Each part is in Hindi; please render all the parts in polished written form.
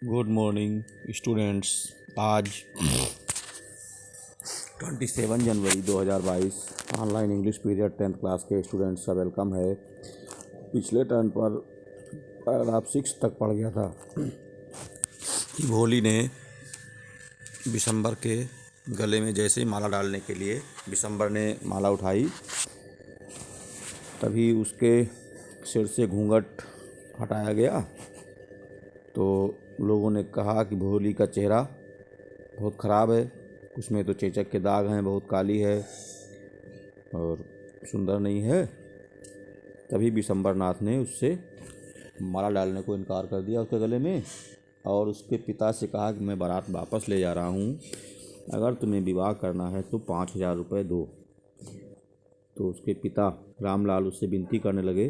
Good morning students. आज 27 जनवरी 2022 online English period 10th class के स्टूडेंट्स का वेलकम है। पिछले टर्न पर पैराग्राफ 6 तक पढ़ गया था कि भोली ने बिशंबर के गले में जैसे ही माला डालने के लिए बिशंबर ने माला उठाई, तभी उसके सिर से घूंघट हटाया गया। तो लोगों ने कहा कि भोली का चेहरा बहुत ख़राब है, उसमें तो चेचक के दाग हैं, बहुत काली है और सुंदर नहीं है। तभी बिशंबर नाथ ने उससे माला डालने को इनकार कर दिया उसके गले में, और उसके पिता से कहा कि मैं बारात वापस ले जा रहा हूँ, अगर तुम्हें विवाह करना है तो 5,000 रुपये दो। तो उसके पिता रामलाल उससे विनती करने लगे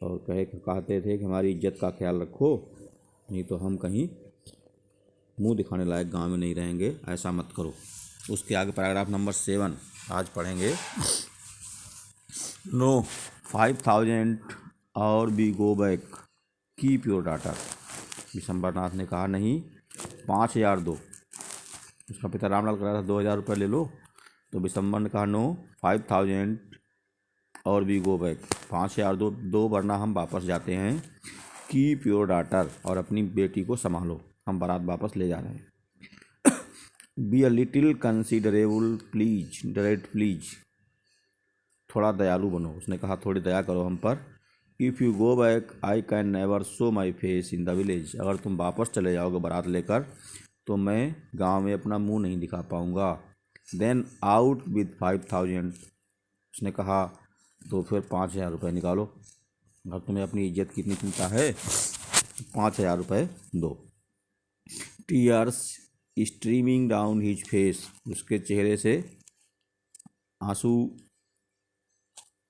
और कहते थे कि हमारी इज्जत का ख्याल रखो, नहीं तो हम कहीं मुंह दिखाने लायक गांव में नहीं रहेंगे, ऐसा मत करो। उसके आगे पैराग्राफ नंबर 7 आज पढ़ेंगे। नो 5,000 और be go back, keep your daughter. Bishambar Nath ने कहा नहीं, 5,000 दो। उसका पिता रामलाल कह रहा था 2,000 रुपये ले लो। तो बिशंबर ने कहा नो 5,000 और बी गो बैक, 5,000 दो वरना हम वापस जाते हैं। कीप योर डाटर, और अपनी बेटी को संभालो, हम बारात वापस ले जा रहे हैं। Be a little considerable please, थोड़ा दयालु बनो। उसने कहा थोड़ी दया करो हम पर। If you go back I can never show my face in the village, अगर तुम वापस चले जाओगे बारात लेकर तो मैं गांव में अपना मुंह नहीं दिखा पाऊँगा। देन आउट विद 5,000, उसने कहा तो फिर 5,000 रुपये निकालो, अगर तुम्हें अपनी इज्जत की इतनी चिंता है 5,000 रुपये दो। Tears streaming down his face, उसके चेहरे से आंसू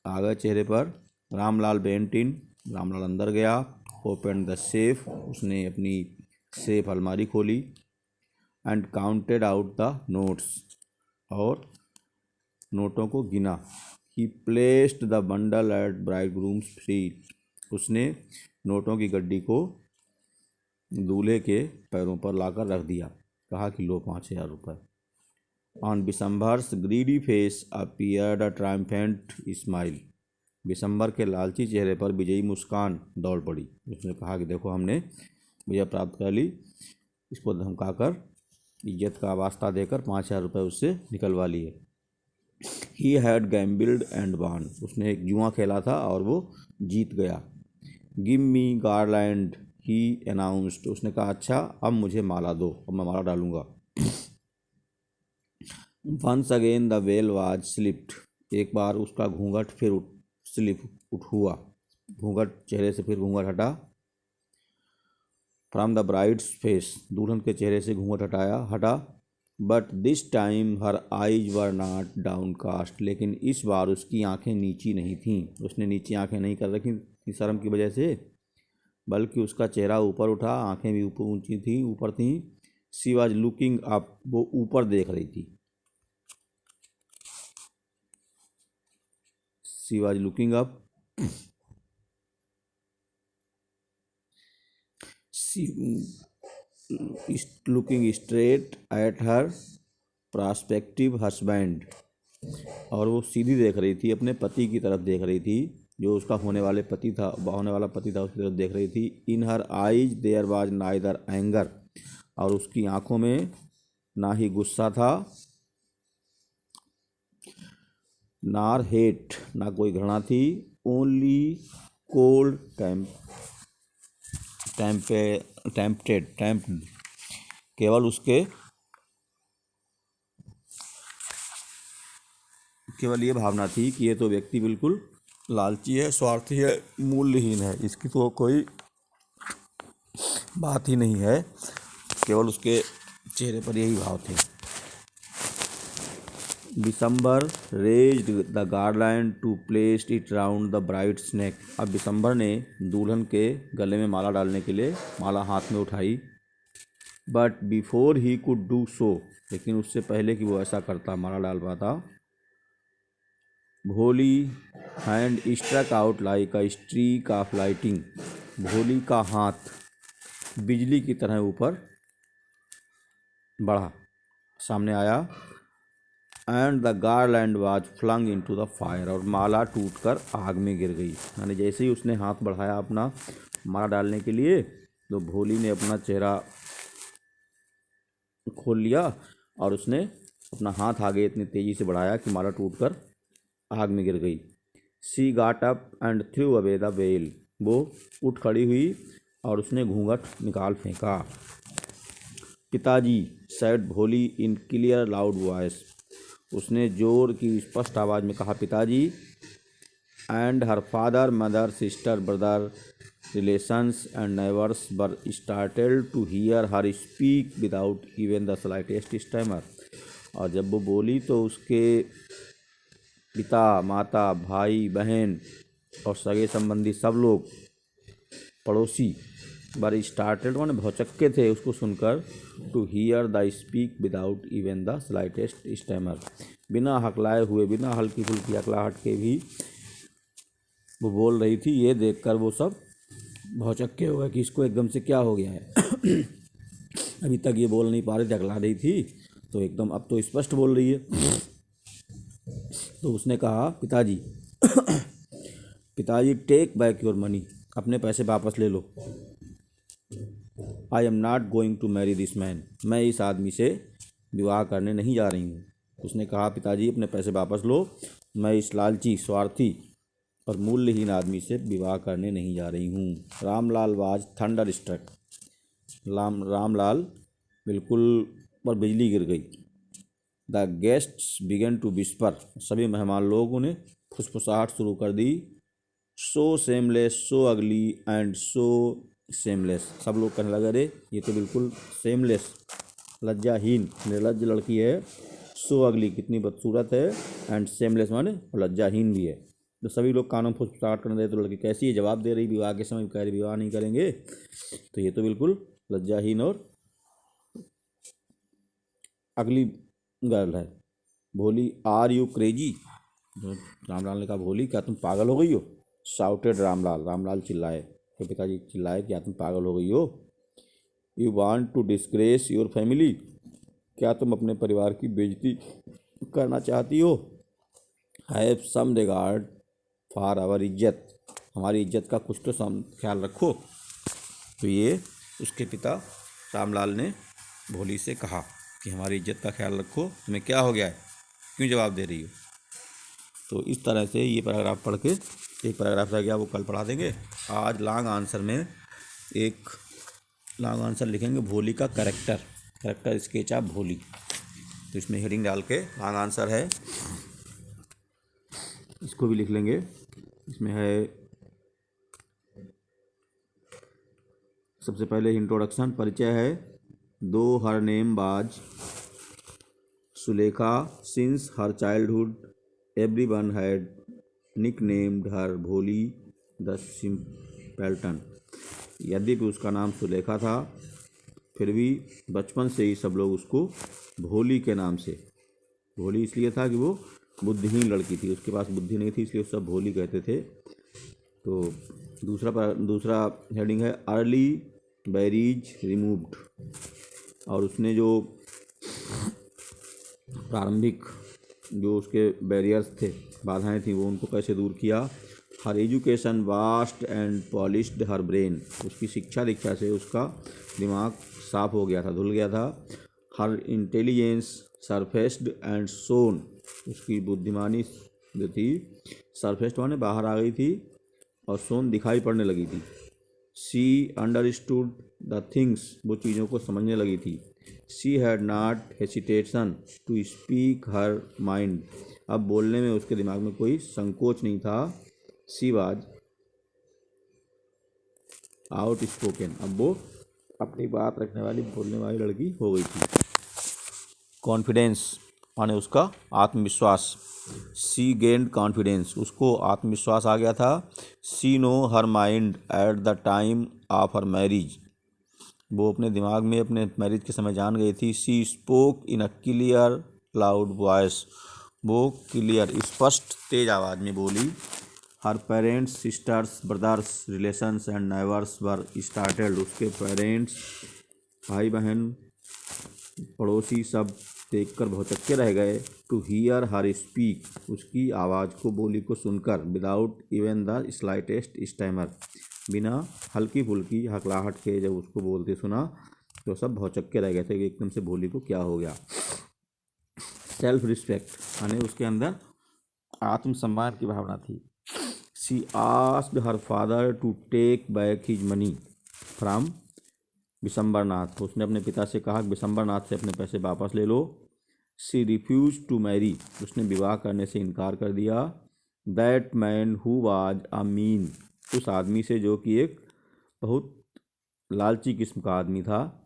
आ गए चेहरे पर। रामलाल वेंट इन, रामलाल अंदर गया। ओपन द सेफ, उसने अपनी सेफ अलमारी खोली। And counted out the notes, और नोटों को गिना। He placed the bundle at bridegroom's feet, उसने नोटों की गड्डी को दूल्हे के पैरों पर लाकर रख दिया। कहा कि लो 5,000 रुपये। On Bishambar's greedy face appeared a triumphant smile, Bishambar के लालची चेहरे पर विजयी मुस्कान दौड़ पड़ी। उसने कहा कि देखो हमने विजय प्राप्त कर ली, इसको धमकाकर इज्जत का वास्ता देकर 5,000 रुपये उससे निकलवा लिए। He had gambled and won, उसने एक जुआ खेला था और वो जीत गया। Give me garland he announced, उसने कहा अच्छा अब मुझे माला दो, अब मैं माला डालूंगा। Once again the well was slipped, एक बार उसका घूंघट फिर उठ हुआ, घूंघट चेहरे से फिर घूंघट हटा। फ्रॉम द ब्राइड्स फेस, दुल्हन के चेहरे से घूंघट हटा। But this time her eyes were not downcast, लेकिन इस बार उसकी आंखें नीची नहीं थीं, उसने नीची आंखें नहीं कर रखी थी शर्म की वजह से, बल्कि उसका चेहरा ऊपर उठा, आंखें भी ऊपर ऊंची थी, ऊपर थी। शी वाज लुकिंग अप, वो ऊपर देख रही थी। She was looking up, looking straight at her prospective husband, और वो सीधी देख रही थी, अपने पति की तरफ देख रही थी, जो उसका होने वाला पति था उसकी तरफ देख रही थी। In her eyes there was neither anger, और उसकी आंखों में ना ही गुस्सा था नार हेट, ना कोई घृणा थी। ओनली कोल्ड टेम्प्टेड, केवल ये भावना थी कि ये तो व्यक्ति बिल्कुल लालची है, स्वार्थी है, मूल्यहीन है, इसकी तो कोई बात ही नहीं है। केवल उसके चेहरे पर यही भाव थे। Bishambar raised the garland to place it round the bride's neck, अब बिशंबर ने दुल्हन के गले में माला डालने के लिए माला हाथ में उठाई। But before he could do so, लेकिन उससे पहले कि वो ऐसा करता, माला डाल पाता, Bholi hand struck out like a streak of lighting, Bholi का हाथ बिजली की तरह ऊपर बढ़ा, सामने आया। And the garland was flung into the fire, और माला टूटकर आग में गिर गई। यानी जैसे ही उसने हाथ बढ़ाया अपना माला डालने के लिए, तो भोली ने अपना चेहरा खोल लिया और उसने अपना हाथ आगे इतनी तेज़ी से बढ़ाया कि माला टूटकर आग में गिर गई। She got up and through away the well, वो उठ खड़ी हुई और उसने घूंघट निकाल फेंका। पिताजी, सैड भोली इन क्लियर लाउड वॉइस, उसने जोर की स्पष्ट आवाज़ में कहा पिताजी। And her father, mother, sister, brother, relations and neighbours were started to hear her speak without even the slightest stammer. और जब वो बोली तो उसके पिता, माता, भाई, बहन और सगे संबंधी सब लोग, पड़ोसी, वर स्टार्टेड माने भौचक्के थे उसको सुनकर, to hear the speak without even the slightest stammer, बिना हकलाए हुए, बिना हल्की फुल्की हकलाहट के भी वो बोल रही थी। ये देखकर वो सब भौचक्के हो गए कि इसको एकदम से क्या हो गया है। अभी तक ये बोल नहीं पा रही थी, हकला रही थी, तो एकदम अब तो स्पष्ट बोल रही है। तो उसने कहा पिताजी, पिताजी टेक बैक योर मनी, अपने पैसे वापस ले लो। I am not going to marry this man, मैं इस आदमी से विवाह करने नहीं जा रही हूँ। उसने कहा पिताजी अपने पैसे वापस लो, मैं इस लालची, स्वार्थी और मूल्यहीन आदमी से विवाह करने नहीं जा रही हूँ। Ramlal was thunderstruck, Ramlal बिल्कुल पर बिजली गिर गई। The guests began to whisper, सभी मेहमान लोगों ने फुसफुसाहट शुरू कर दी। सो सेमलेस, सो अगली एंड सो सेमलेस, सब लोग कहने लगे अरे ये तो बिल्कुल सेमलेस, लज्जाहीन, निर्लज्ज लड़की है। सो अगली, कितनी बदसूरत है। एंड सेमलेस माने लज्जाहीन भी है। तो सभी लोग कानों में फुसफुसाहट करने लगे, तो लड़की कैसी है, जवाब दे रही विवाह के समय, कह रही विवाह नहीं करेंगे, तो ये तो बिल्कुल लज्जाहीन और अगली गर्ल है। भोली, आर यू क्रेजी, रामलाल ने कहा भोली क्या तुम पागल हो गई हो। शाउटेड रामलाल, रामलाल चिल्लाए, तो पिताजी चिल्लाए क्या तुम पागल हो गई हो। You want to disgrace your family, क्या तुम अपने परिवार की बेइज्जती करना चाहती हो। Have some regard for our इज्जत, हमारी इज्जत का कुछ तो ख्याल रखो। तो ये उसके पिता रामलाल ने भोली से कहा कि हमारी इज्जत का ख्याल रखो, तुम्हें क्या हो गया है, क्यों जवाब दे रही हो। तो इस तरह से ये पैराग्राफ पढ़ के, एक पैराग्राफ रह गया वो कल पढ़ा देंगे। आज लॉन्ग आंसर में एक लॉन्ग आंसर लिखेंगे भोली का कैरेक्टर स्केच ऑफ भोली। तो इसमें हेडिंग डाल के लॉन्ग आंसर है, इसको भी लिख लेंगे। इसमें है सबसे पहले इंट्रोडक्शन, परिचय है। दो her name was Sulekha, since her childhood everyone had nicknamed her Bholi the सिंपल्टन। यद्यपि उसका नाम सुलेखा था, फिर भी बचपन से ही सब लोग उसको भोली के नाम से, भोली इसलिए था कि वो बुद्धिहीन लड़की थी, उसके पास बुद्धि नहीं थी, इसलिए सब भोली कहते थे। तो दूसरा हेडिंग है अर्ली बैरीज रिमूव्ड, और उसने जो प्रारंभिक जो उसके बैरियर्स थे, बाधाएं थी, वो उनको कैसे दूर किया। Her education vast and polished her brain, उसकी शिक्षा दीक्षा से उसका दिमाग साफ हो गया था, धुल गया था। हर इंटेलिजेंस सरफेस्ड एंड सोन, उसकी बुद्धिमानी जो थी, सरफेस्ड माने बाहर आ गई थी, और सोन दिखाई पड़ने लगी थी। शी अंडरस्टूड द थिंग्स, वो चीज़ों को समझने लगी थी। She had not hesitation to speak her mind, अब बोलने में उसके दिमाग में कोई संकोच नहीं था। शी वाज आउट स्पोकन, अब वो अपनी बात रखने वाली, बोलने वाली लड़की हो गई थी। कॉन्फिडेंस माने उसका आत्मविश्वास। सी गेंड कॉन्फिडेंस, उसको आत्मविश्वास आ गया था। She know her mind at the time of her marriage, वो अपने दिमाग में अपने मैरिज के समय जान गई थी। She spoke in a clear loud voice, वो क्लियर स्पष्ट तेज आवाज़ में बोली। Her parents, sisters, brothers, relations and neighbours were started. उसके पेरेंट्स, भाई बहन, पड़ोसी सब देखकर भौचक्के रह गए। टू हियर हर स्पीक, उसकी आवाज़ को, बोली को सुनकर। Without even the slightest stammer, बिना हल्की फुल्की हकलाहट के जब उसको बोलते सुना तो सब भौचक्के रह गए थे कि एकदम से भोली को क्या हो गया। सेल्फ रिस्पेक्ट, यानी उसके अंदर आत्मसम्मान की भावना थी। She asked her father to take back his money from Vishambarnath, उसने अपने पिता से कहा कि विशंबरनाथ से अपने पैसे वापस ले लो। शी रिफ्यूज टू मैरी, उसने विवाह करने से इनकार कर दिया। That man who was a mean, उस आदमी से जो कि एक बहुत लालची किस्म का आदमी था।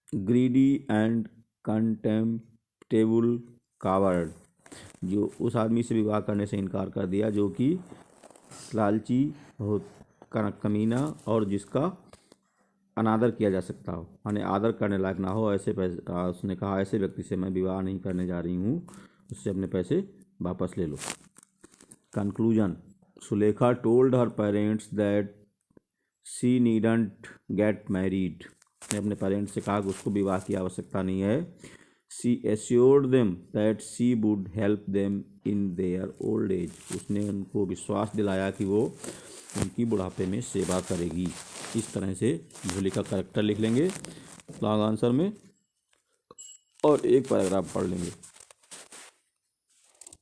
ग्रीडी एंड कंटेम्प्टेबल कावर्ड, जो उस आदमी से विवाह करने से इनकार कर दिया जो कि लालची, बहुत कमीना और जिसका अनादर किया जा सकता हो, यानी आदर करने लायक ना हो। ऐसे उसने कहा ऐसे व्यक्ति से मैं विवाह नहीं करने जा रही हूँ, उससे अपने पैसे वापस ले लो। Conclusion, Sulekha told her parents that she needn't get married, उसने अपने पेरेंट्स से कहा कि उसको विवाह की आवश्यकता नहीं है। She assured them that she would help them in their old age, उसने उनको विश्वास दिलाया कि वो उनकी बुढ़ापे में सेवा करेगी। इस तरह से भोली का करैक्टर लिख लेंगे लॉन्ग आंसर में और एक पैराग्राफ पढ़ लेंगे।